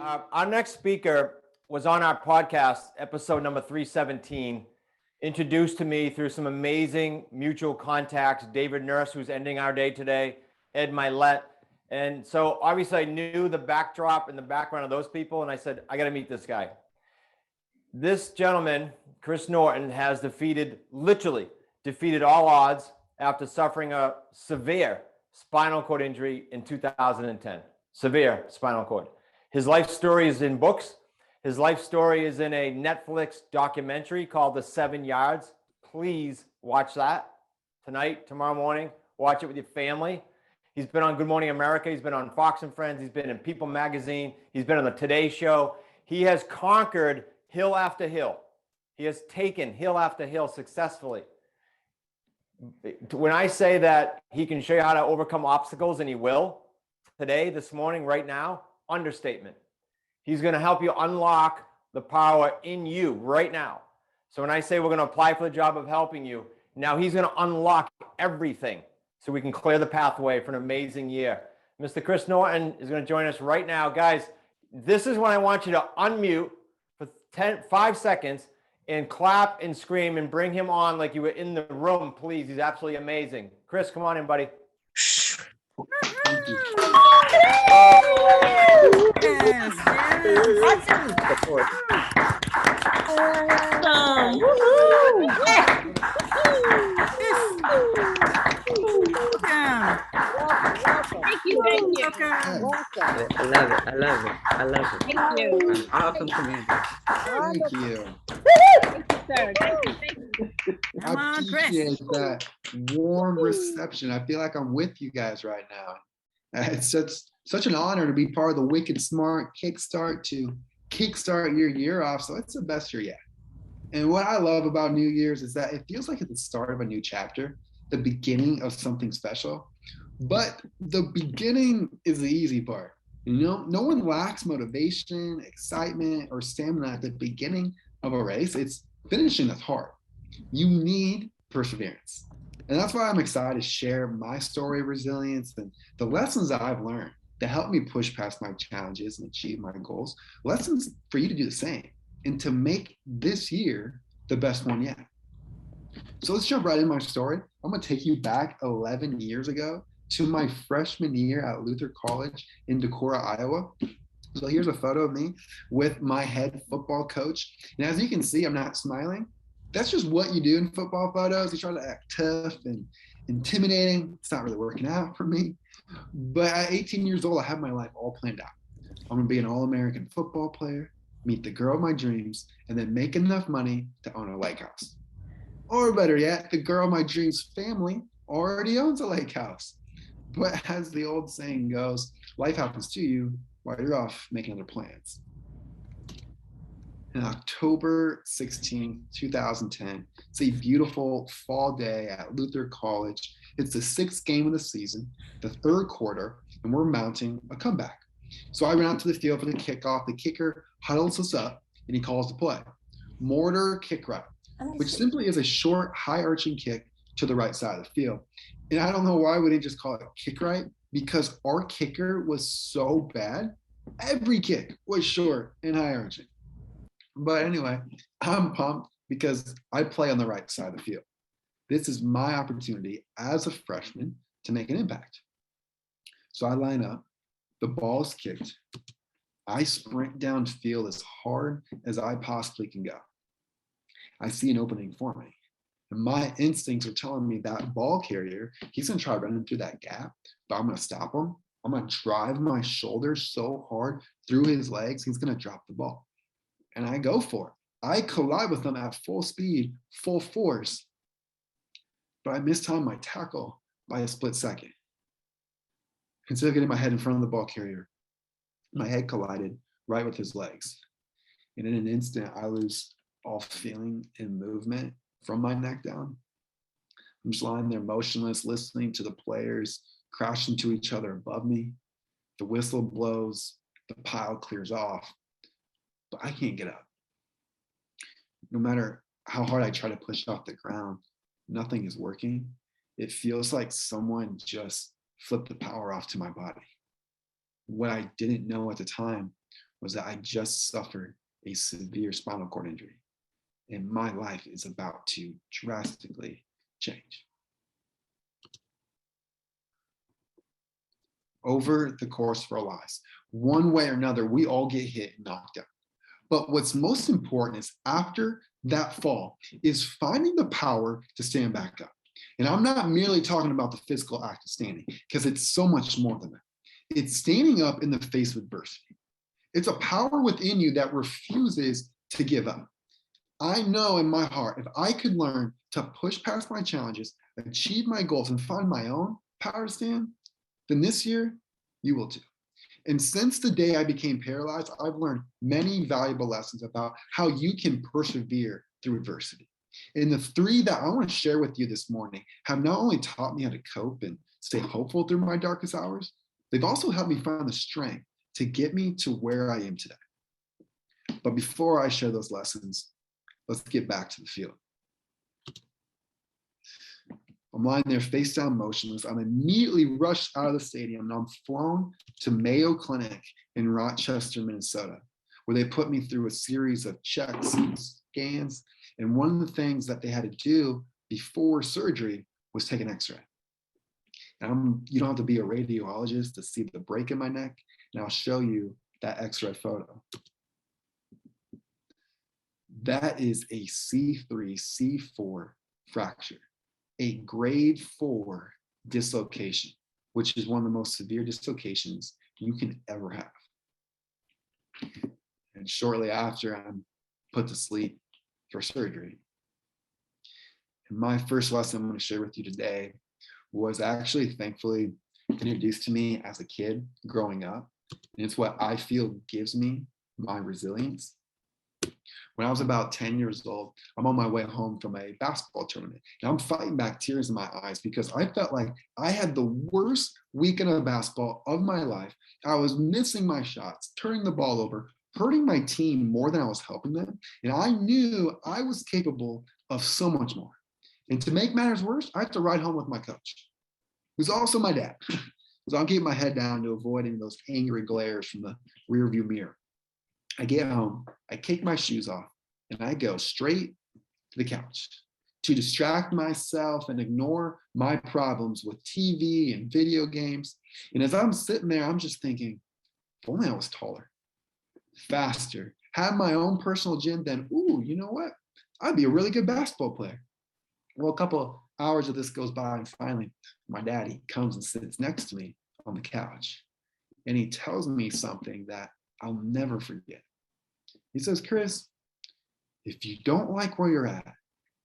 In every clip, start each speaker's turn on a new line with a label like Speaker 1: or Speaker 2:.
Speaker 1: Our next speaker was on our podcast, episode number 317, introduced to me through some amazing mutual contacts, David Nurse, who's ending our day today, Ed Milet. And so obviously I knew the backdrop and the background of those people, and I said, I got to meet this guy. This gentleman, Chris Norton, has literally defeated all odds after suffering a severe spinal cord injury in 2010. Severe spinal cord. His life story is in books. His life story is in a Netflix documentary called The 7 Yards. Please watch that tonight, tomorrow morning. Watch it with your family. He's been on Good Morning America. He's been on Fox and Friends. He's been in People Magazine. He's been on the Today Show. He has conquered hill after hill. He has taken hill after hill successfully. When I say that he can show you how to overcome obstacles, and he will, today, this morning, right now, understatement. He's going to help you unlock the power in you right now. So when I say we're going to apply for the job of helping you, now he's going to unlock everything so we can clear the pathway for an amazing year. Mr. Chris Norton is going to join us right now. Guys, this is when I want you to unmute for 5 seconds and clap and scream and bring him on like you were in the room, please. He's absolutely amazing. Chris, come on in, buddy.
Speaker 2: Thank you.
Speaker 3: Yes,
Speaker 4: Thank you.
Speaker 2: I love it.
Speaker 4: Thank you.
Speaker 2: An awesome community.
Speaker 3: Thank
Speaker 4: you.
Speaker 3: Thank
Speaker 4: you, sir. Thank you.
Speaker 3: Come on, Chris.
Speaker 4: I appreciate that warm reception. I feel like I'm with you guys right now. It's such an honor to be part of the Wicked Smart Kickstart to kickstart your year off. So it's the best year yet. And what I love about New Year's is that it feels like it's the start of a new chapter, the beginning of something special. But the beginning is the easy part. No one lacks motivation, excitement, or stamina at the beginning of a race. It's finishing that's hard. You need perseverance. And that's why I'm excited to share my story of resilience and the lessons that I've learned to help me push past my challenges and achieve my goals. Lessons for you to do the same and to make this year the best one yet. So let's jump right in my story. I'm going to take you back 11 years ago to my freshman year at Luther College in Decorah, Iowa. So here's a photo of me with my head football coach. And as you can see, I'm not smiling. That's just what you do in football photos. You try to act tough and intimidating. It's not really working out for me. But at 18 years old, I have my life all planned out. I'm going to be an All-American football player, meet the girl of my dreams, and then make enough money to own a lake house. Or better yet, the girl of my dreams family already owns a lake house. But as the old saying goes, life happens to you while you're off making other plans. On October 16, 2010, it's a beautiful fall day at Luther College. It's the 6th game of the season, the 3rd quarter, and we're mounting a comeback. So I ran out to the field for the kickoff. The kicker huddles us up, and he calls the play. Mortar kick right, which simply is a short, high-arching kick to the right side of the field. And I don't know why we didn't just call it kick right, because our kicker was so bad. Every kick was short and high-arching. But anyway, I'm pumped because I play on the right side of the field. This is my opportunity as a freshman to make an impact. So I line up, the ball is kicked. I sprint downfield as hard as I possibly can go. I see an opening for me. And my instincts are telling me that ball carrier, he's going to try running through that gap, but I'm going to stop him. I'm going to drive my shoulders so hard through his legs, he's going to drop the ball. And I go for it. I collide with him at full speed, full force, but I mistime my tackle by a split second. Instead of getting my head in front of the ball carrier, my head collided right with his legs. And in an instant, I lose all feeling and movement from my neck down. I'm just lying there motionless, listening to the players crash into each other above me. The whistle blows, the pile clears off, but I can't get up. No matter how hard I try to push off the ground, nothing is working. It feels like someone just flipped the power off to my body. What I didn't know at the time was that I just suffered a severe spinal cord injury, and my life is about to drastically change. Over the course of our lives, one way or another, we all get hit and knocked out. But what's most important is after that fall is finding the power to stand back up. And I'm not merely talking about the physical act of standing, because it's so much more than that. It's standing up in the face of adversity. It's a power within you that refuses to give up. I know in my heart, if I could learn to push past my challenges, achieve my goals, and find my own power to stand, then this year you will too. And since the day I became paralyzed, I've learned many valuable lessons about how you can persevere through adversity. And the three that I want to share with you this morning have not only taught me how to cope and stay hopeful through my darkest hours, they've also helped me find the strength to get me to where I am today. But before I share those lessons, let's get back to the field. I'm lying there face down motionless. I'm immediately rushed out of the stadium and I'm flown to Mayo Clinic in Rochester, Minnesota, where they put me through a series of checks and scans. And one of the things that they had to do before surgery was take an x-ray. You don't have to be a radiologist to see the break in my neck, and I'll show you that x-ray photo. That is a C3, C4 fracture, a grade 4 dislocation, which is one of the most severe dislocations you can ever have. And shortly after, I'm put to sleep for surgery. And my first lesson I'm going to share with you today was actually thankfully introduced to me as a kid growing up. And it's what I feel gives me my resilience. When I was about 10 years old, I'm on my way home from a basketball tournament, and I'm fighting back tears in my eyes because I felt like I had the worst weekend of basketball of my life. I was missing my shots, turning the ball over, hurting my team more than I was helping them. And I knew I was capable of so much more. And to make matters worse, I had to ride home with my coach, who's also my dad. So I'll keep my head down to avoiding those angry glares from the rearview mirror. I get home, I kick my shoes off, and I go straight to the couch to distract myself and ignore my problems with TV and video games. And as I'm sitting there, I'm just thinking, if only I was taller, faster, had my own personal gym, then, ooh, you know what? I'd be a really good basketball player. Well, a couple hours of this goes by, and finally, my daddy comes and sits next to me on the couch. And he tells me something that I'll never forget. He says, Chris, if you don't like where you're at,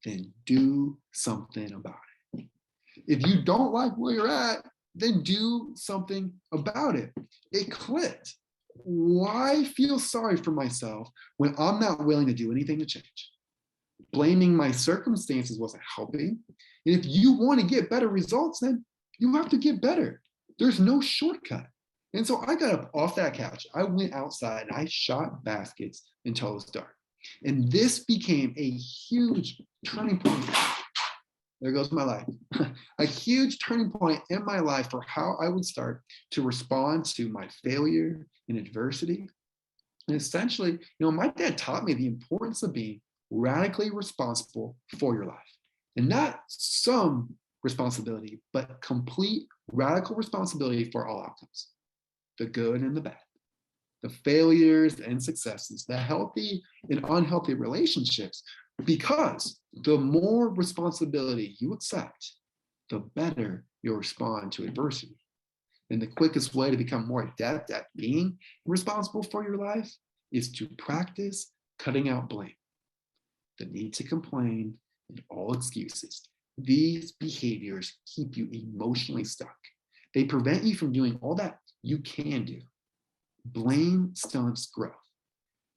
Speaker 4: then do something about it. If you don't like where you're at, then do something about it. It clicked. Why feel sorry for myself when I'm not willing to do anything to change? Blaming my circumstances wasn't helping. And if you want to get better results, then you have to get better. There's no shortcut. And so I got up off that couch. I went outside and I shot baskets until it was dark. And this became a huge turning point. There goes my life. A huge turning point in my life for how I would start to respond to my failure and adversity. And essentially, my dad taught me the importance of being radically responsible for your life. And not some responsibility, but complete radical responsibility for all outcomes. The good and the bad, the failures and successes, the healthy and unhealthy relationships, because the more responsibility you accept, the better you'll respond to adversity. And the quickest way to become more adept at being responsible for your life is to practice cutting out blame, the need to complain, and all excuses. These behaviors keep you emotionally stuck. They prevent you from doing all that you can do. Blame stunts growth.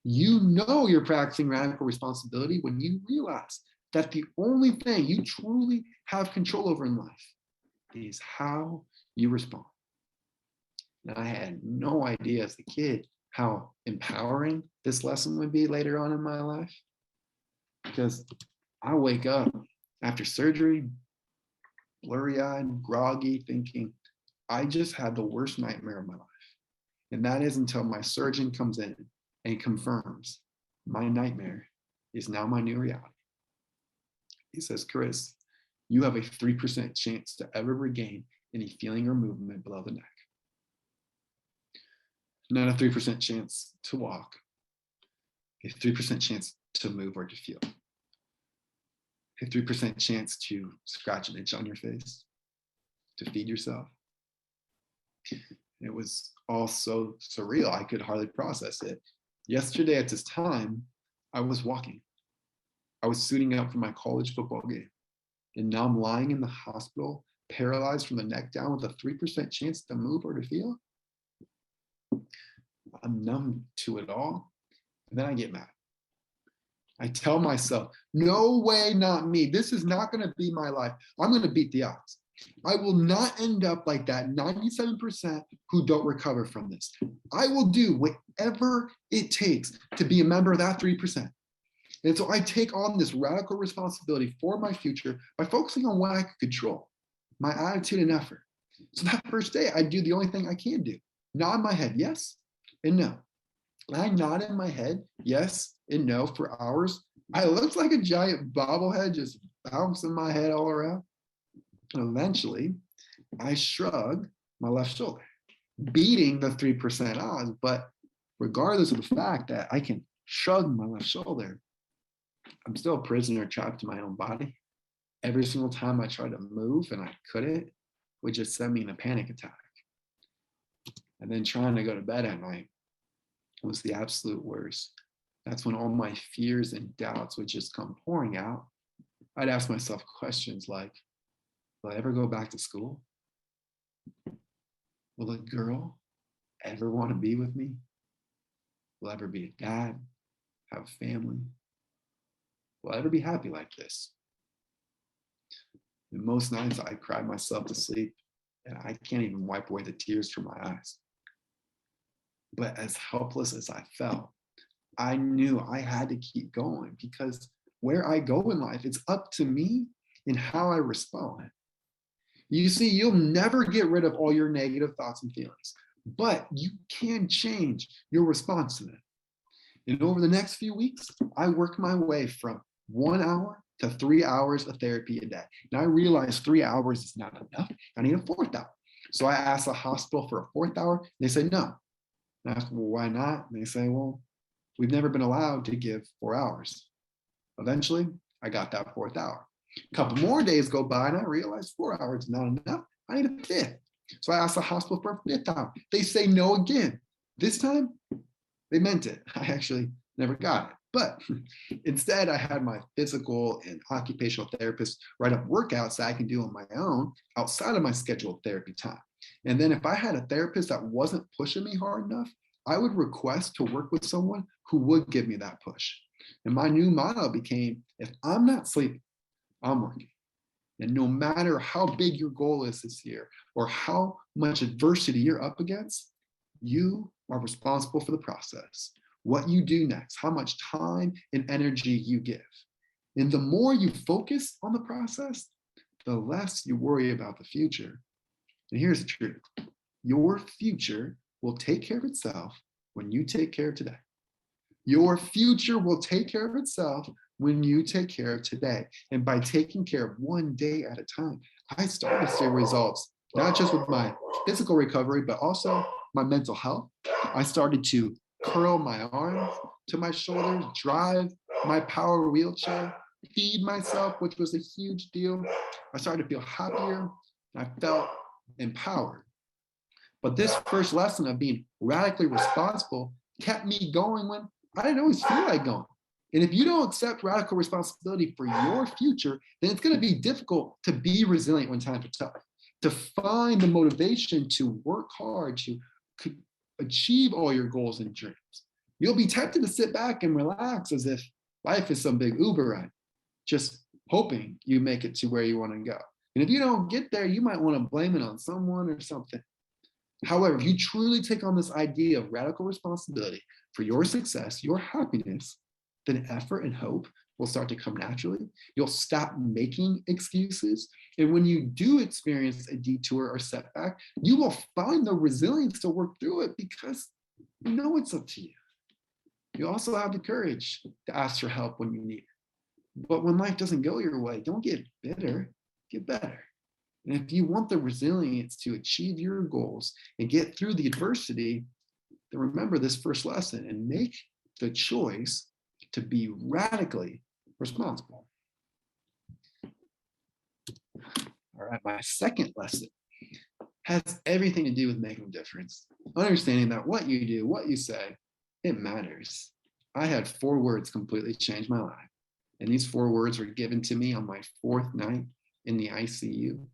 Speaker 4: You know you're practicing radical responsibility when you realize that the only thing you truly have control over in life is how you respond. And I had no idea as a kid how empowering this lesson would be later on in my life, because I wake up after surgery, blurry-eyed, groggy, thinking, I just had the worst nightmare of my life. And that is until my surgeon comes in and confirms my nightmare is now my new reality. He says, Chris, you have a 3% chance to ever regain any feeling or movement below the neck. Not a 3% chance to walk, a 3% chance to move or to feel, a 3% chance to scratch an itch on your face, to feed yourself. It was all so surreal, I could hardly process it. Yesterday at this time, I was walking. I was suiting up for my college football game. And now I'm lying in the hospital, paralyzed from the neck down with a 3% chance to move or to feel. I'm numb to it all. And then I get mad. I tell myself, no way, not me. This is not going to be my life. I'm going to beat the odds. I will not end up like that 97% who don't recover from this. I will do whatever it takes to be a member of that 3%. And so I take on this radical responsibility for my future by focusing on what I can control, my attitude and effort. So that first day, I do the only thing I can do. Nod my head, yes and no. I nod in my head, yes and no for hours. I looked like a giant bobblehead just bouncing my head all around. And eventually, I shrug my left shoulder, beating the 3% odds. But regardless of the fact that I can shrug my left shoulder, I'm still a prisoner trapped in my own body. Every single time I tried to move and I couldn't, would just send me in a panic attack. And then trying to go to bed at night was the absolute worst. That's when all my fears and doubts would just come pouring out. I'd ask myself questions like, will I ever go back to school? Will a girl ever want to be with me? Will I ever be a dad, have a family? Will I ever be happy like this? And most nights I cry myself to sleep and I can't even wipe away the tears from my eyes. But as helpless as I felt, I knew I had to keep going because where I go in life, it's up to me and how I respond. You see, you'll never get rid of all your negative thoughts and feelings, but you can change your response to them. And over the next few weeks, I worked my way from 1 hour to 3 hours of therapy a day. And I realized 3 hours is not enough. I need a 4th hour. So I asked the hospital for a 4th hour. They said no. And I asked, well, why not? And they say, well, we've never been allowed to give 4 hours. Eventually, I got that 4th hour. A couple more days go by and I realized 4 hours is not enough. I need a 5th. So I asked the hospital for a 5th hour. They say no again. This time, they meant it. I actually never got it. But instead, I had my physical and occupational therapist write up workouts that I can do on my own outside of my scheduled therapy time. And then if I had a therapist that wasn't pushing me hard enough, I would request to work with someone who would give me that push. And my new motto became, if I'm not sleeping, I'm working. And no matter how big your goal is this year or how much adversity you're up against, you are responsible for the process. What you do next, how much time and energy you give. And the more you focus on the process, the less you worry about the future. And here's the truth. Your future will take care of itself when you take care of today. Your future will take care of itself when you take care of today. And by taking care of one day at a time, I started to see results, not just with my physical recovery, but also my mental health. I started to curl my arms to my shoulders, drive my power wheelchair, feed myself, which was a huge deal. I started to feel happier. I felt empowered. But this first lesson of being radically responsible kept me going when I didn't always feel like going. And if you don't accept radical responsibility for your future, then it's going to be difficult to be resilient when times are tough, to find the motivation to work hard, to achieve all your goals and dreams. You'll be tempted to sit back and relax as if life is some big Uber ride, just hoping you make it to where you want to go. And if you don't get there, you might want to blame it on someone or something. However, if you truly take on this idea of radical responsibility for your success, your happiness, then effort and hope will start to come naturally. You'll stop making excuses. And when you do experience a detour or setback, you will find the resilience to work through it because you know it's up to you. You also have the courage to ask for help when you need it. But when life doesn't go your way, don't get bitter, get better. And if you want the resilience to achieve your goals and get through the adversity, then remember this first lesson and make the choice to be radically responsible. All right, my second lesson has everything to do with making a difference. Understanding that what you do, what you say, it matters. I had 4 words completely change my life. And these 4 words were given to me on my 4th night in the ICU.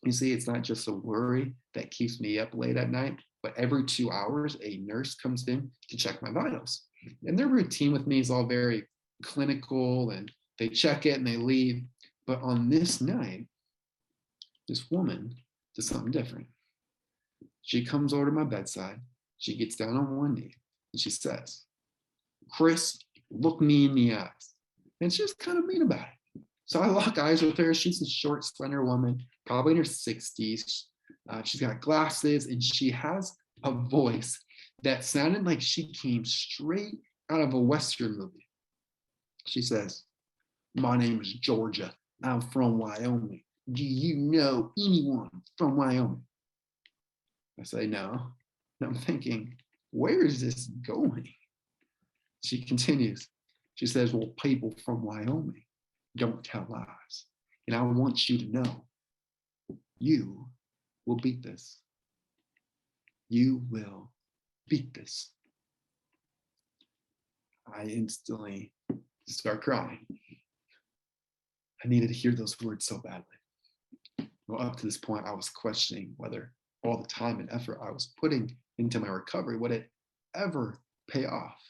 Speaker 4: You see, it's not just a worry that keeps me up late at night, but every 2 hours, a nurse comes in to check my vitals. And their routine with me is all very clinical, and they check it and they leave. But on this night, this woman does something different. She comes over to my bedside. She gets down on one knee and she says, "Chris, look me in the eyes." And she's kind of mean about it. So I lock eyes with her. She's a short, slender woman, probably in her 60s. She's got glasses and she has a voice that sounded like she came straight out of a Western movie. She says, "My name is Georgia. I'm from Wyoming. Do you know anyone from Wyoming?" I say, "No." And I'm thinking, where is this going? She continues. She says, "Well, people from Wyoming don't tell lies. And I want you to know, you will beat this. You will beat this." I instantly start crying. I needed to hear those words so badly. Well, up to this point, I was questioning whether all the time and effort I was putting into my recovery would it ever pay off.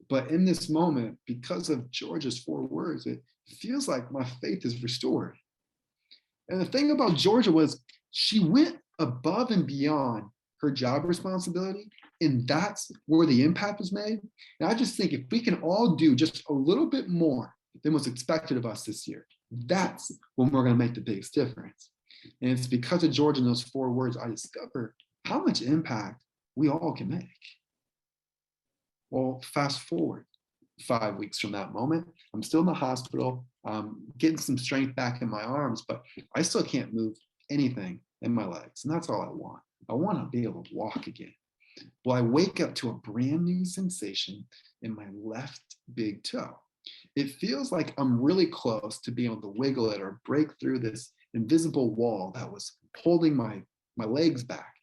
Speaker 4: But in this moment, because of Georgia's 4 words, it feels like my faith is restored. And the thing about Georgia was she went above and beyond her job responsibility, and that's where the impact was made. And I just think if we can all do just a little bit more than was expected of us this year, that's when we're going to make the biggest difference. And it's because of Georgia and those 4 words I discovered how much impact we all can make. Well, fast forward 5 weeks from that moment, I'm still in the hospital, getting some strength back in my arms, but I still can't move anything in my legs. And that's all I want. I want to be able to walk again. Well, I wake up to a brand new sensation in my left big toe. It feels like I'm really close to being able to wiggle it or break through this invisible wall that was holding my legs back.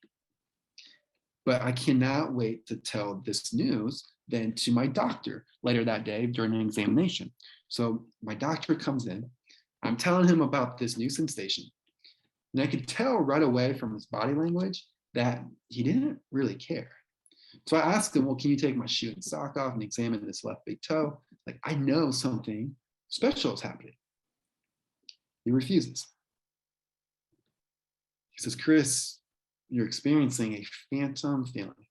Speaker 4: But I cannot wait to tell this news then to my doctor later that day during an examination. So my doctor comes in. I'm telling him about this new sensation. And I could tell right away from his body language that he didn't really care. So I asked him, "Well, can you take my shoe and sock off and examine this left big toe? Like, I know something special is happening." He refuses. He says, "Chris, you're experiencing a phantom feeling."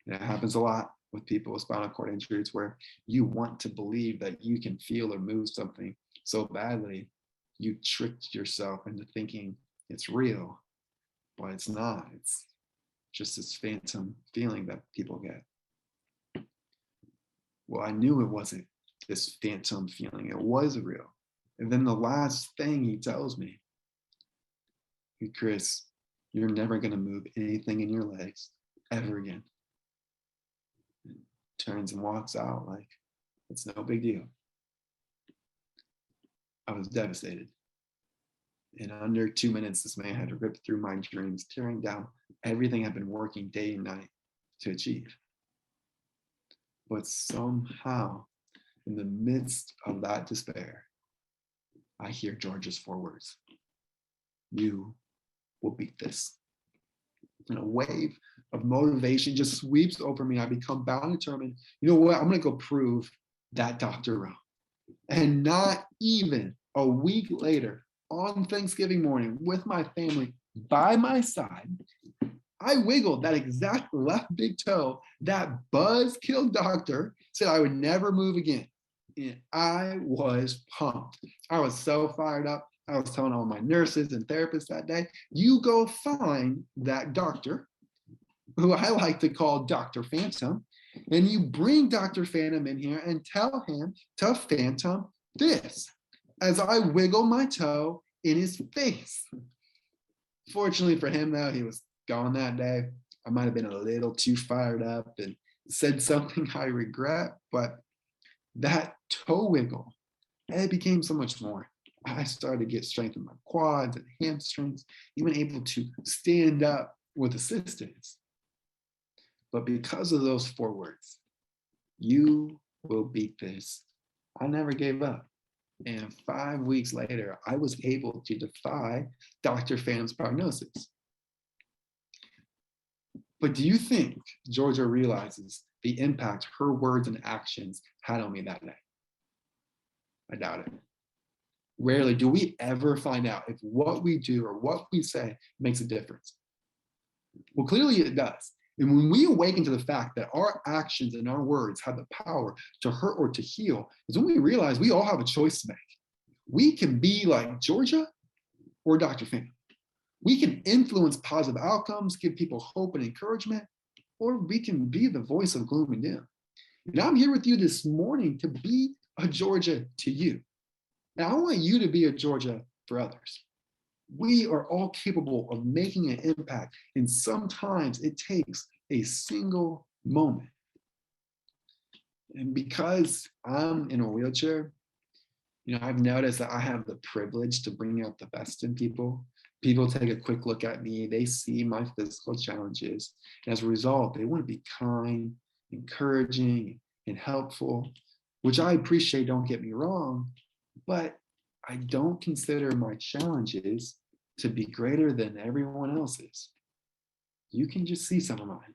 Speaker 4: And it happens a lot with people with spinal cord injuries where you want to believe that you can feel or move something so badly, you tricked yourself into thinking it's real, but it's not. It's just this phantom feeling that people get. Well, I knew it wasn't this phantom feeling. It was real. And then the last thing he tells me, "Hey, Chris, you're never going to move anything in your legs ever again." And turns and walks out like it's no big deal. I was devastated. In under 2 minutes, this man had ripped through my dreams, tearing down everything I've been working day and night to achieve. But somehow, in the midst of that despair, I hear George's 4 words: "You will beat this." And a wave of motivation just sweeps over me. I become bound and determined. You know what? I'm going to go prove that doctor wrong. And not even a week later, on Thanksgiving morning, with my family by my side, I wiggled that exact left big toe that buzzkill doctor said I would never move again. And I was pumped. I was so fired up. I was telling all my nurses and therapists that day, you go find that doctor, who I like to call Dr. Phantom, and you bring Dr. Phantom in here and tell him to phantom this as I wiggle my toe in his face. Fortunately for him, though, he was gone that day. I might have been a little too fired up and said something I regret, but that toe wiggle, it became so much more. I started to get strength in my quads and hamstrings, even able to stand up with assistance. But because of those 4 words, you will beat this, I never gave up. And 5 weeks later, I was able to defy Dr. Phantom's prognosis. But do you think Georgia realizes the impact her words and actions had on me that day? I doubt it. Rarely do we ever find out if what we do or what we say makes a difference. Well, clearly it does. And when we awaken to the fact that our actions and our words have the power to hurt or to heal, is when we realize we all have a choice to make. We can be like Georgia or Dr. Phantom. We can influence positive outcomes, give people hope and encouragement, or we can be the voice of gloom and doom. And I'm here with you this morning to be a Georgia to you. And I want you to be a Georgia for others. We are all capable of making an impact, and sometimes it takes a single moment. And because I'm in a wheelchair, I've noticed that I have the privilege to bring out the best in people. People take a quick look at me, they see my physical challenges, and as a result, they want to be kind, encouraging, and helpful, which I appreciate, don't get me wrong, but I don't consider my challenges to be greater than everyone else's. You can just see some of mine.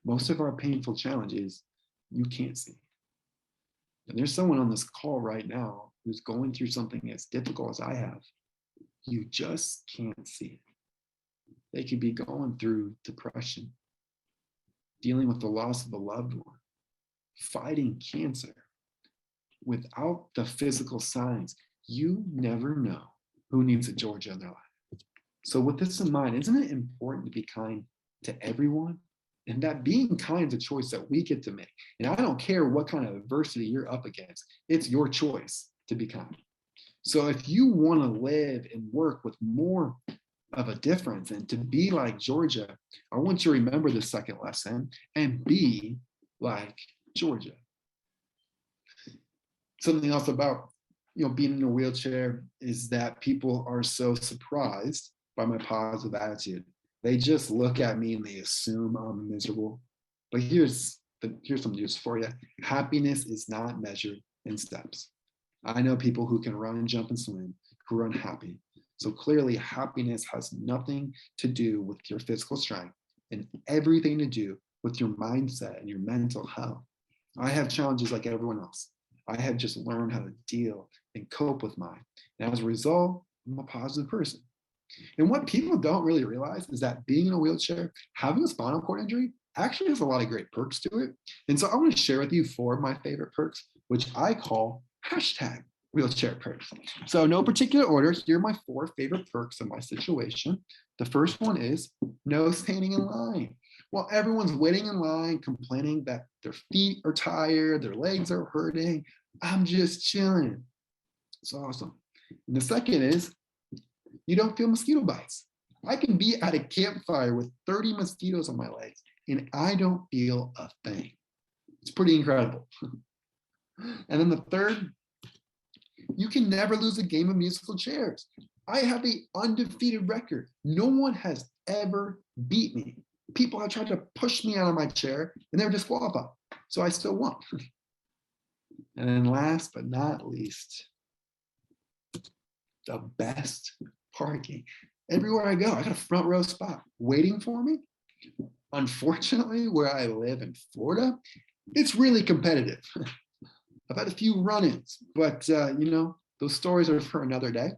Speaker 4: Most of our painful challenges, you can't see. And there's someone on this call right now who's going through something as difficult as I have. You just can't see it. They could be going through depression, dealing with the loss of a loved one, fighting cancer. Without the physical signs, you never know who needs a Georgia in their life. So with this in mind, isn't it important to be kind to everyone? And that being kind is a choice that we get to make. And I don't care what kind of adversity you're up against, it's your choice to be kind. So if you want to live and work with more of a difference and to be like Georgia, I want you to remember the second lesson and be like Georgia. Something else about being in a wheelchair is that people are so surprised by my positive attitude. They just look at me and they assume I'm miserable. But here's some news for you. Happiness is not measured in steps. I know people who can run, jump, and swim who are unhappy. So clearly, happiness has nothing to do with your physical strength and everything to do with your mindset and your mental health. I have challenges like everyone else. I have just learned how to deal and cope with mine. And as a result, I'm a positive person. And what people don't really realize is that being in a wheelchair, having a spinal cord injury, actually has a lot of great perks to it. And so I want to share with you 4 of my favorite perks, which I call #wheelchair perks. So no particular order, here are my 4 favorite perks in my situation. The first one is no standing in line. While everyone's waiting in line, complaining that their feet are tired, their legs are hurting, I'm just chilling. It's awesome. And the second is you don't feel mosquito bites. I can be at a campfire with 30 mosquitoes on my legs and I don't feel a thing. It's pretty incredible. And then the third, you can never lose a game of musical chairs. I have an undefeated record. No one has ever beat me. People have tried to push me out of my chair and they're disqualified. So I still won. And then last but not least, the best parking. Everywhere I go, I got a front row spot waiting for me. Unfortunately, where I live in Florida, it's really competitive. I've had a few run-ins, but those stories are for another day.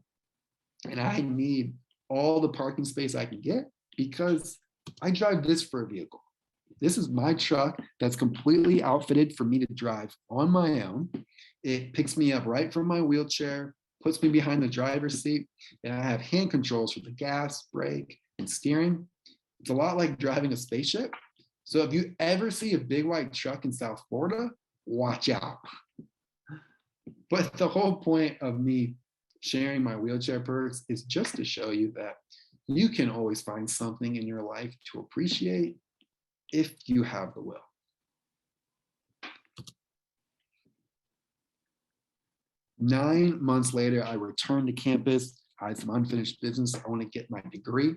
Speaker 4: And I need all the parking space I can get because I drive this for a vehicle. This is my truck that's completely outfitted for me to drive on my own. It picks me up right from my wheelchair, puts me behind the driver's seat, and I have hand controls for the gas, brake, and steering. It's a lot like driving a spaceship. So if you ever see a big white truck in South Florida, watch out. But the whole point of me sharing my wheelchair perks is just to show you that you can always find something in your life to appreciate if you have the will. Nine months later, I returned to campus. I had some unfinished business. I want to get my degree.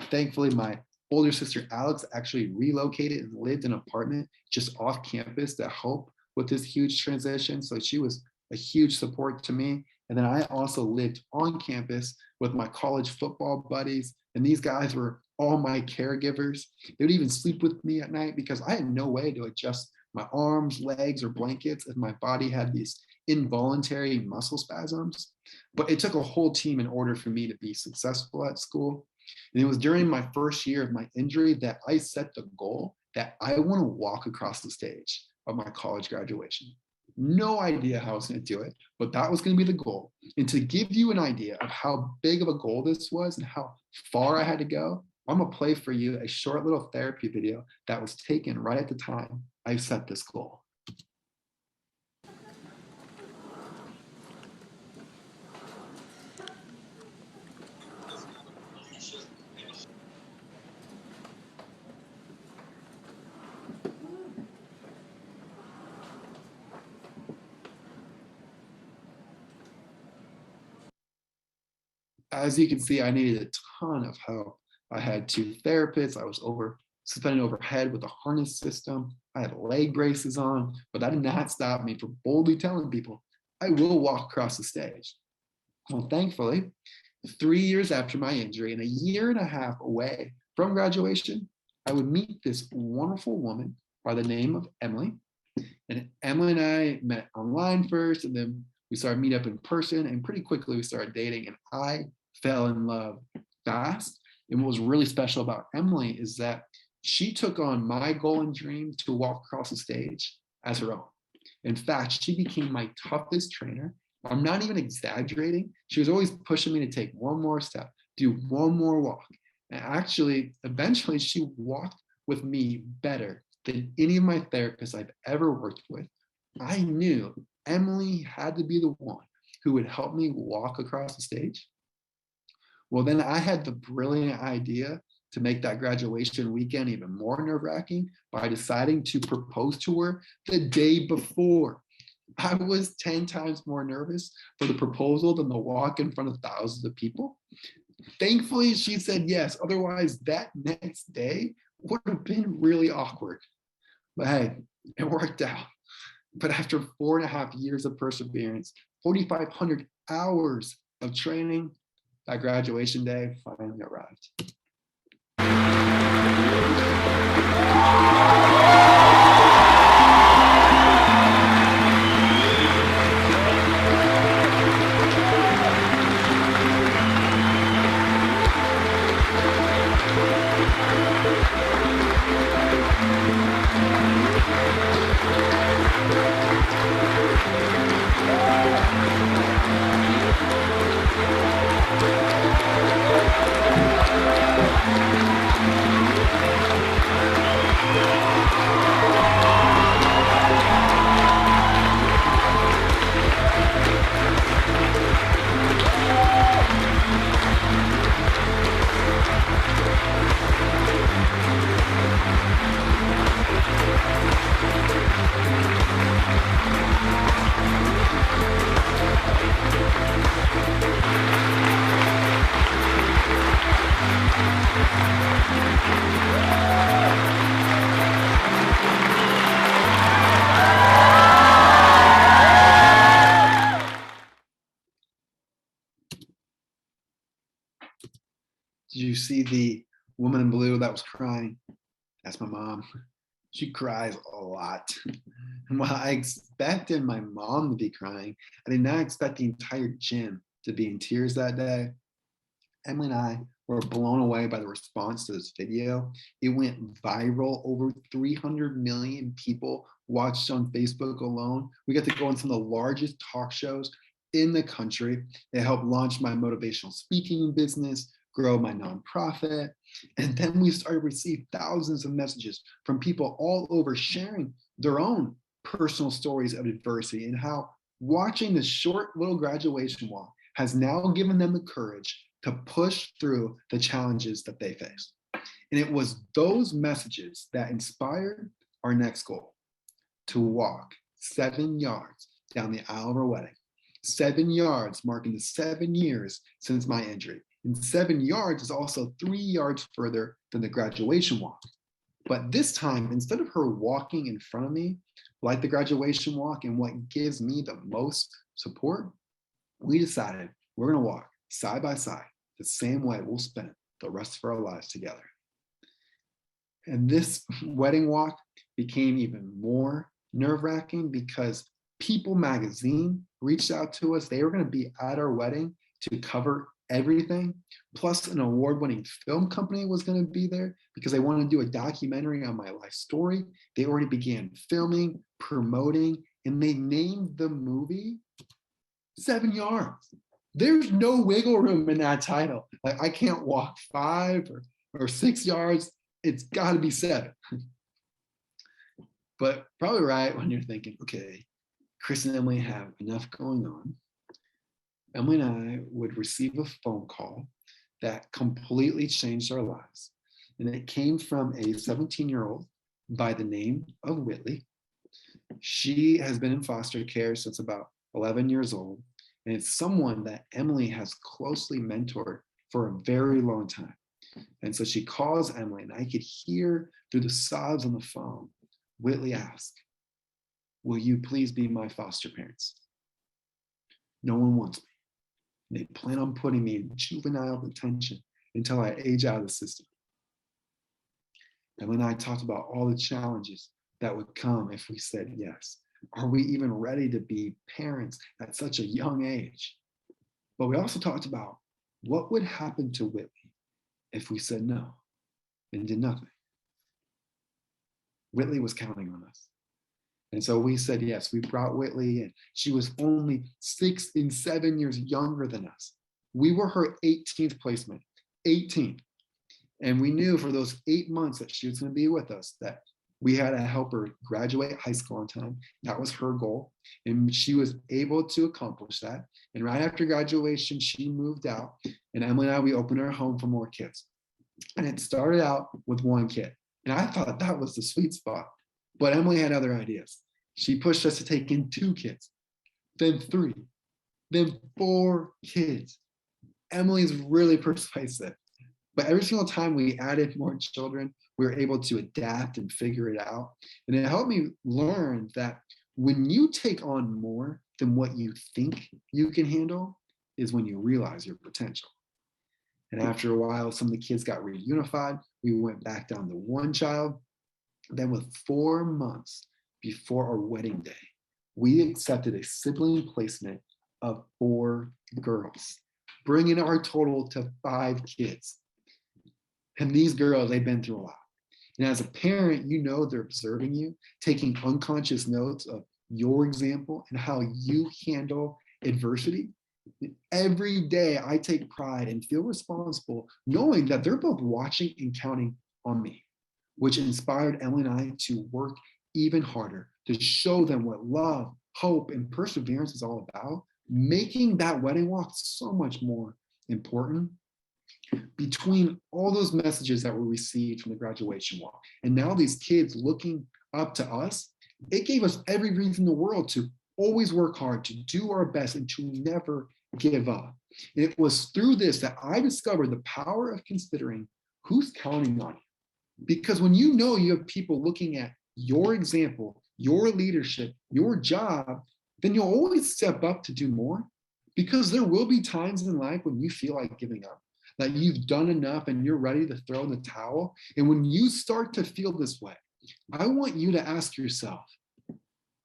Speaker 4: Thankfully, my older sister, Alex, actually relocated and lived in an apartment just off campus to help with this huge transition. So she was a huge support to me. And then I also lived on campus with my college football buddies. And these guys were all my caregivers. They would even sleep with me at night because I had no way to adjust my arms, legs, or blankets if my body had these involuntary muscle spasms. But it took a whole team in order for me to be successful at school. And it was during my first year of my injury that I set the goal that I want to walk across the stage of my college graduation. No idea how I was going to do it, but that was going to be the goal. And to give you an idea of how big of a goal this was and how far I had to go, I'm going to play for you a short little therapy video that was taken right at the time I set this goal. As you can see, I needed a ton of help. I had two therapists. I was suspended overhead with a harness system. I had leg braces on, but that did not stop me from boldly telling people I will walk across the stage. Well, thankfully, 3 years after my injury and a year and a half away from graduation, I would meet this wonderful woman by the name of Emily. And Emily and I met online first, and then we started meeting up in person, and pretty quickly we started dating, and I fell in love fast. And what was really special about Emily is that she took on my goal and dream to walk across the stage as her own. In fact, she became my toughest trainer. I'm not even exaggerating. She was always pushing me to take one more step, do one more walk. And actually, eventually, she walked with me better than any of my therapists I've ever worked with. I knew Emily had to be the one who would help me walk across the stage. Well, then I had the brilliant idea to make that graduation weekend even more nerve-wracking by deciding to propose to her the day before. I was 10 times more nervous for the proposal than the walk in front of thousands of people. Thankfully, she said yes. Otherwise, that next day would have been really awkward. But hey, it worked out. But after 4.5 years of perseverance, 4,500 hours of training, that graduation day finally arrived. Did you see the woman in blue that was crying? That's my mom. She cries a lot. And while I expected my mom to be crying, I did not expect the entire gym to be in tears that day. Emily and I were blown away by the response to this video. It went viral. Over 300 million people watched on Facebook alone. We got to go on some of the largest talk shows in the country. It helped launch my motivational speaking business, grow my nonprofit. And then we started to receive thousands of messages from people all over sharing their own personal stories of adversity and how watching this short little graduation walk has now given them the courage to push through the challenges that they faced. And it was those messages that inspired our next goal, to walk 7 yards down the aisle of our wedding. 7 yards marking the 7 years since my injury. And 7 yards is also 3 yards further than the graduation walk. But this time, instead of her walking in front of me, like the graduation walk and what gives me the most support, we decided we're gonna walk side by side, the same way we'll spend the rest of our lives together. And this wedding walk became even more nerve-wracking because People magazine reached out to us. They were gonna be at our wedding to cover everything. Plus an award-winning film company was gonna be there because they wanted to do a documentary on my life story. They already began filming, promoting, and they named the movie 7 Yards. There's no wiggle room in that title. Like, I can't walk 5 or 6 yards. It's gotta be 7. But probably right when you're thinking, okay, Chris and Emily have enough going on. Emily and I would receive a phone call that completely changed our lives. And it came from a 17-year-old by the name of Whitley. She has been in foster care since about 11 years old. And it's someone that Emily has closely mentored for a very long time. And so she calls Emily, and I could hear through the sobs on the phone, Whitley ask, "Will you please be my foster parents? No one wants me. They plan on putting me in juvenile detention until I age out of the system." And when I talked about all the challenges that would come if we said yes, are we even ready to be parents at such a young age? But we also talked about what would happen to Whitley if we said no and did nothing. Whitley was counting on us. And so we said yes. We brought Whitley in. She was only 6 and 7 years younger than us. We were her 18th placement, 18. And we knew for those 8 months that she was going to be with us that we had to help her graduate high school on time. That was her goal. And she was able to accomplish that. And right after graduation, she moved out. And Emily and I, we opened our home for more kids. And it started out with 1 kid. And I thought that was the sweet spot. But Emily had other ideas. She pushed us to take in 2 kids, then 3, then 4 kids. Emily's really persuasive. But every single time we added more children, we were able to adapt and figure it out. And it helped me learn that when you take on more than what you think you can handle is when you realize your potential. And after a while, some of the kids got reunified. We went back down to 1 child. Then with 4 months before our wedding day, we accepted a sibling placement of 4 girls, bringing our total to 5 kids. And these girls, they've been through a lot. And as a parent, you know they're observing you, taking unconscious notes of your example and how you handle adversity. Every day I take pride and feel responsible knowing that they're both watching and counting on me, which inspired Emily and I to work even harder to show them what love, hope, and perseverance is all about, making that wedding walk so much more important. Between all those messages that were received from the graduation walk, and now these kids looking up to us, it gave us every reason in the world to always work hard, to do our best, and to never give up. And it was through this that I discovered the power of considering who's counting on you. Because when you know you have people looking at your example, your leadership, your job, then you'll always step up to do more. Because there will be times in life when you feel like giving up, that you've done enough and you're ready to throw in the towel. And when you start to feel this way, I want you to ask yourself,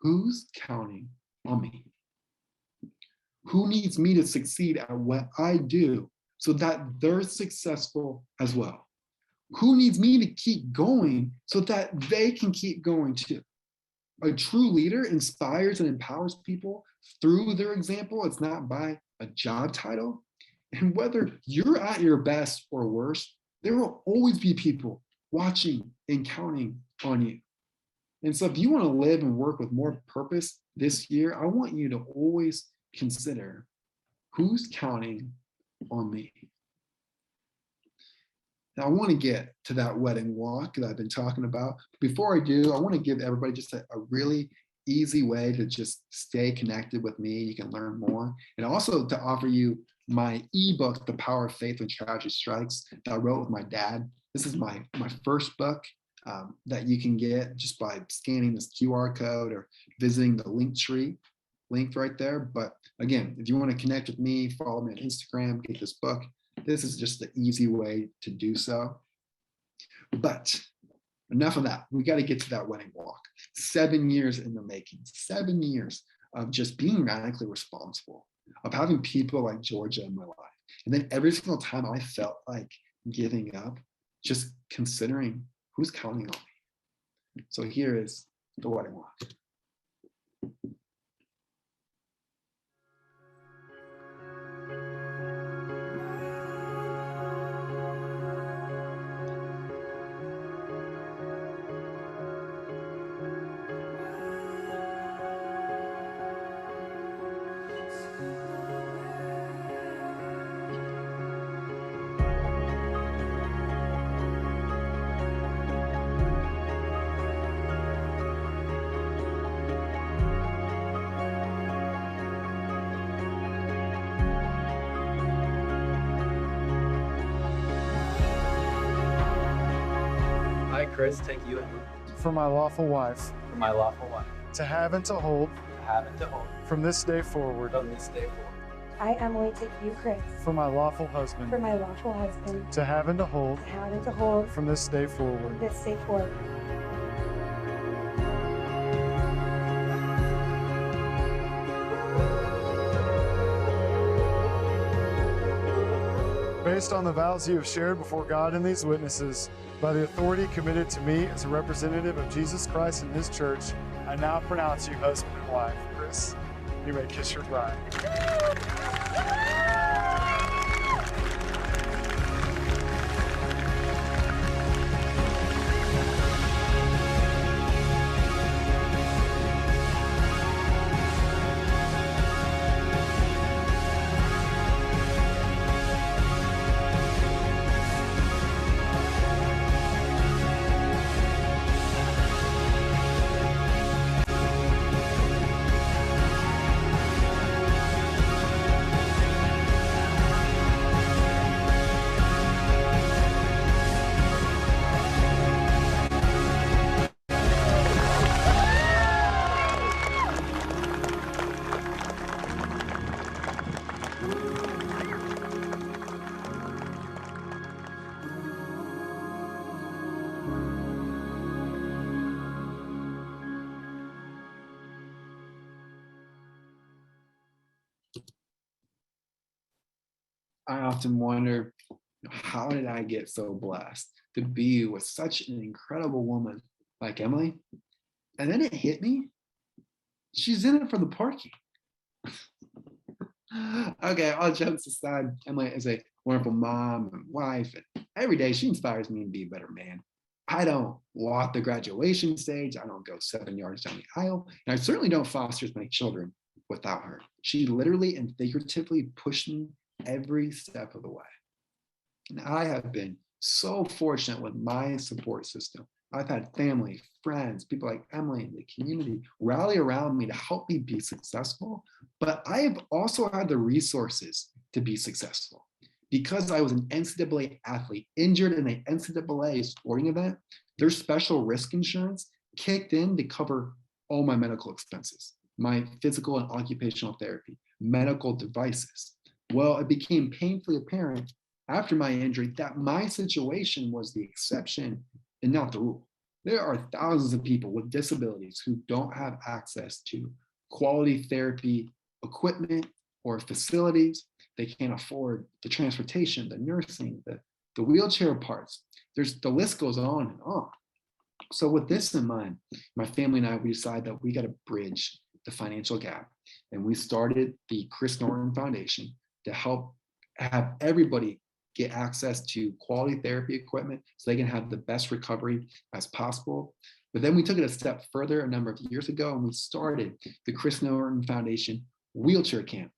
Speaker 4: who's counting on me? Who needs me to succeed at what I do so that they're successful as well? Who needs me to keep going so that they can keep going too? A true leader inspires and empowers people through their example. It's not by a job title. And whether you're at your best or worst, there will always be people watching and counting on you. And so if you want to live and work with more purpose this year, I want you to always consider who's counting on me. Now I want to get to that wedding walk that I've been talking about. Before I do, I want to give everybody just a really easy way to just stay connected with me. You can learn more. And also to offer you my ebook, The Power of Faith When Tragedy Strikes, that I wrote with my dad. This is my first book that you can get just by scanning this QR code or visiting the Linktree link right there. But again, if you want to connect with me, follow me on Instagram, get this book. This is just the easy way to do so. But enough of that. We got to get to that wedding walk. 7 years in the making, 7 years of just being radically responsible, of having people like Georgia in my life. And then every single time I felt like giving up, just considering who's counting on me. So here is the wedding walk.
Speaker 5: I, Chris, take you and me
Speaker 6: for my lawful wife,
Speaker 5: for my lawful wife,
Speaker 6: to have and to hold
Speaker 5: to have and to hold
Speaker 6: from this day forward,
Speaker 5: from this day forward.
Speaker 7: I, Emily, take you, Chris,
Speaker 6: for my lawful husband,
Speaker 7: for my lawful husband,
Speaker 6: to have and to hold
Speaker 7: to have and to hold
Speaker 6: from this day forward.
Speaker 7: this day forward.
Speaker 6: Based on the vows you have shared before God and these witnesses, by the authority committed to me as a representative of Jesus Christ in His church, I now pronounce you husband and wife. Chris, you may kiss your bride.
Speaker 4: I often wonder, how did I get so blessed to be with such an incredible woman like Emily? And then it hit me. She's in it for the parking. Okay, all jokes aside, Emily is a wonderful mom and wife. And every day she inspires me to be a better man. I don't walk the graduation stage. I don't go 7 yards down the aisle. And I certainly don't foster as many children without her. She literally and figuratively pushed me every step of the way. And I have been so fortunate with my support system. I've had family, friends, people like Emily in the community rally around me to help me be successful. But I have also had the resources to be successful. Because I was an NCAA athlete injured in an NCAA sporting event, their special risk insurance kicked in to cover all my medical expenses, my physical and occupational therapy, medical devices. Well, it became painfully apparent after my injury that my situation was the exception and not the rule. There are thousands of people with disabilities who don't have access to quality therapy equipment or facilities. they can't afford the transportation, the nursing, the wheelchair parts. The list goes on and on. So with this in mind, my family and I, we decided that we got to bridge the financial gap. And we started the Chris Norton Foundation to help have everybody get access to quality therapy equipment so they can have the best recovery as possible. But then we took it a step further a number of years ago, and we started the Chris Norton Foundation Wheelchair Camp.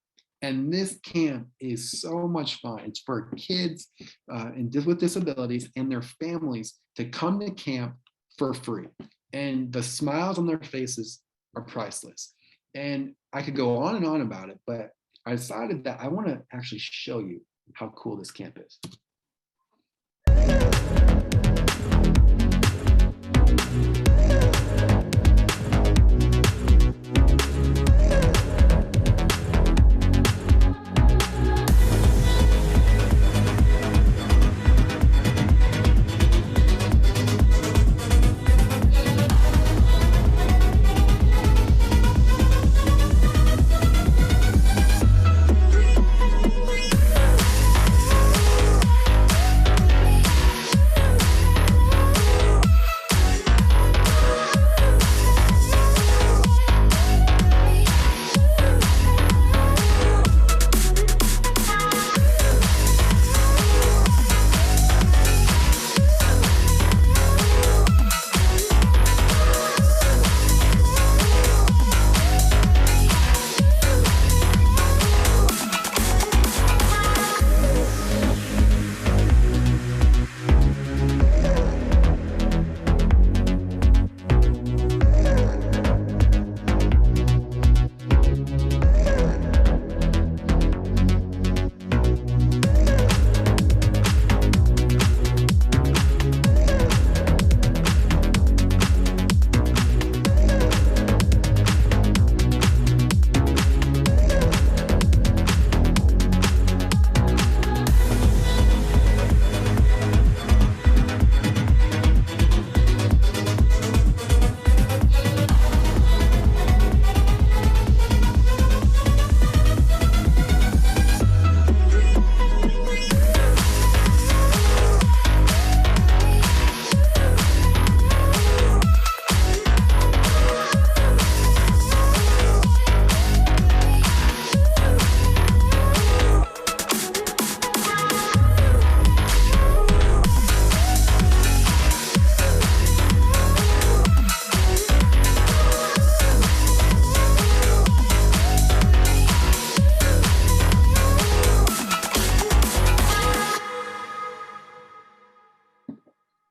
Speaker 4: And this camp is so much fun. It's for kids with disabilities and their families to come to camp for free. And the smiles on their faces are priceless. And I could go on and on about it, but I decided that I want to actually show you how cool this camp is.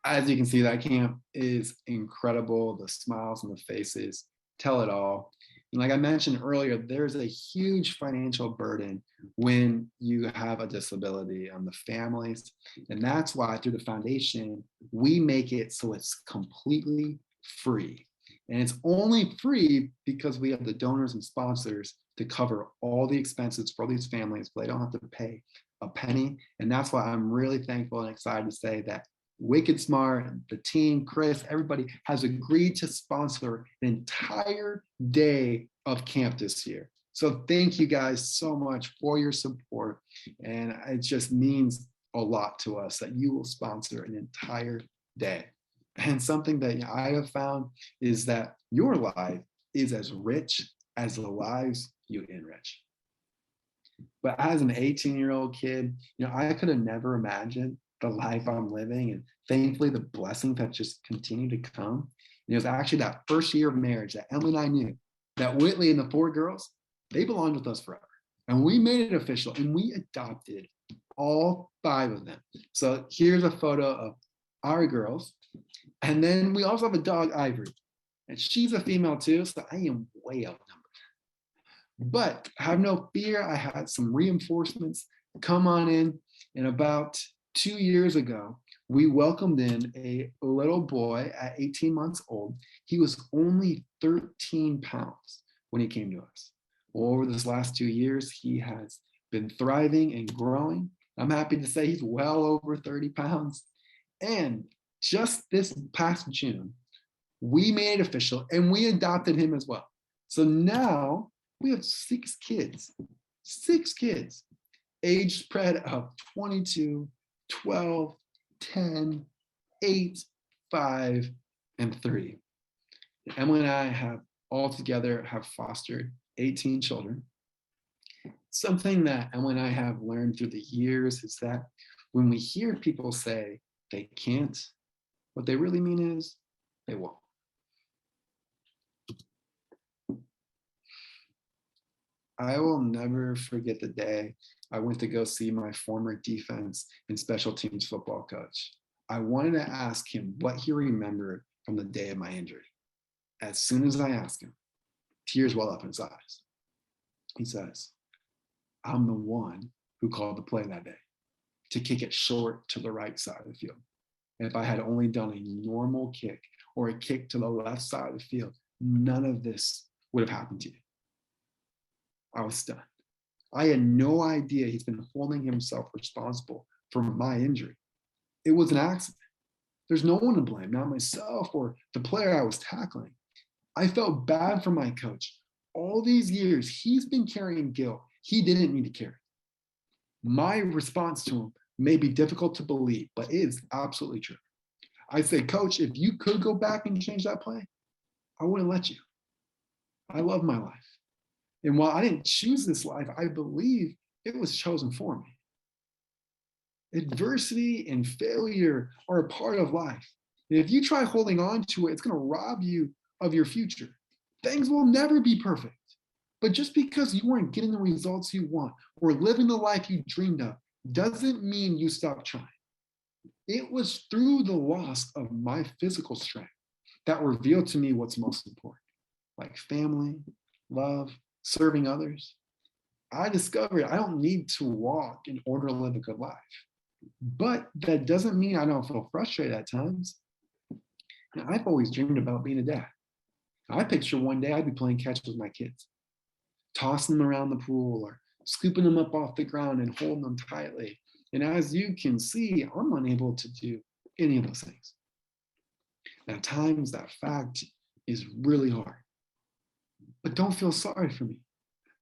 Speaker 4: As you can see, that camp is incredible. The smiles on the faces tell it all. And like I mentioned earlier, there's a huge financial burden when you have a disability on the families. And that's why through the foundation, we make it so it's completely free. And it's only free because we have the donors and sponsors to cover all the expenses for these families, but they don't have to pay a penny. And that's why I'm really thankful and excited to say that Wicked Smart, the team, Chris, everybody has agreed to sponsor an entire day of camp this year. So thank you guys so much for your support. And it just means a lot to us that you will sponsor an entire day. And something that I have found is that your life is as rich as the lives you enrich. But as an 18-year-old kid, I could have never imagined the life I'm living, and thankfully the blessings that just continue to come. And it was actually that first year of marriage that Emily and I knew that Whitley and the 4 girls, they belonged with us forever. And we made it official, and we adopted all 5 of them. So here's a photo of our girls. And then we also have a dog, Ivory, and she's a female too, so I am way outnumbered. But have no fear, I had some reinforcements come on in. And about 2 years ago, we welcomed in a little boy at 18 months old. He was only 13 pounds when he came to us. Well, over this last 2 years, he has been thriving and growing. I'm happy to say he's well over 30 pounds. And just this past June, we made it official and we adopted him as well. So now we have 6 kids, 6 kids. age spread of 22, 12, 10, 8, 5, and 3. Emily and I have altogether have fostered 18 children. Something that Emily and I have learned through the years is that when we hear people say they can't, what they really mean is they won't. I will never forget the day I went to go see my former defense and special teams football coach. I wanted to ask him what he remembered from the day of my injury. As soon as I asked him, tears well up in his eyes. He says, I'm the one who called the play that day to kick it short to the right side of the field. And if I had only done a normal kick or a kick to the left side of the field, none of this would have happened to you. I was stunned. I had no idea he's been holding himself responsible for my injury. It was an accident. There's no one to blame, not myself or the player I was tackling. I felt bad for my coach. All these years, he's been carrying guilt he didn't need to carry. My response to him may be difficult to believe, but it is absolutely true. I said, Coach, if you could go back and change that play, I wouldn't let you. I love my life. And while I didn't choose this life, I believe it was chosen for me. Adversity and failure are a part of life. And if you try holding on to it, it's going to rob you of your future. Things will never be perfect. But just because you weren't getting the results you want or living the life you dreamed of doesn't mean you stopped trying. It was through the loss of my physical strength that revealed to me what's most important, like family, love, serving others. I discovered I don't need to walk in order to live a good life. But that doesn't mean I don't feel frustrated at times. Now, I've always dreamed about being a dad. I picture one day I'd be playing catch with my kids, tossing them around the pool or scooping them up off the ground and holding them tightly. And as you can see, I'm unable to do any of those things. At times, that fact is really hard. But don't feel sorry for me.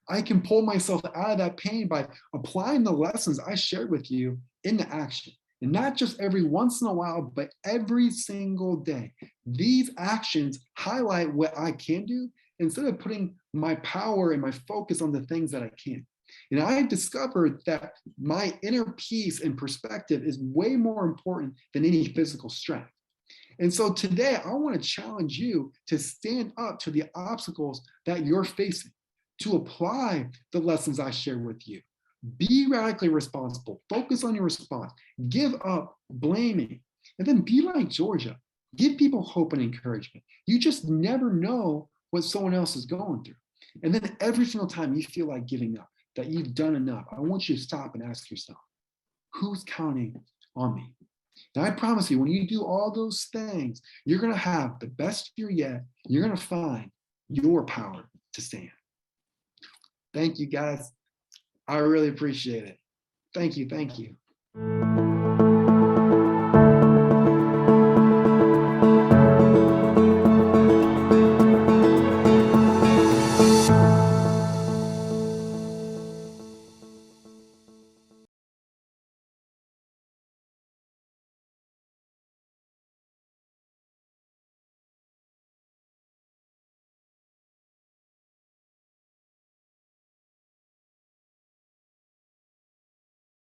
Speaker 4: I can pull myself out of that pain by applying the lessons I shared with you into action. And not just every once in a while, but every single day. These actions highlight what I can do instead of putting my power and my focus on the things that I can't. And I discovered that my inner peace and perspective is way more important than any physical strength. And so today, I want to challenge you to stand up to the obstacles that you're facing, to apply the lessons I share with you. Be radically responsible. Focus on your response. Give up blaming. And then be like Georgia. Give people hope and encouragement. You just never know what someone else is going through. And then every single time you feel like giving up, that you've done enough, I want you to stop and ask yourself, who's counting on me? And I promise you, when you do all those things, you're going to have the best year yet. You're going to find your power to stand. Thank you, guys. I really appreciate it. Thank you. Thank you.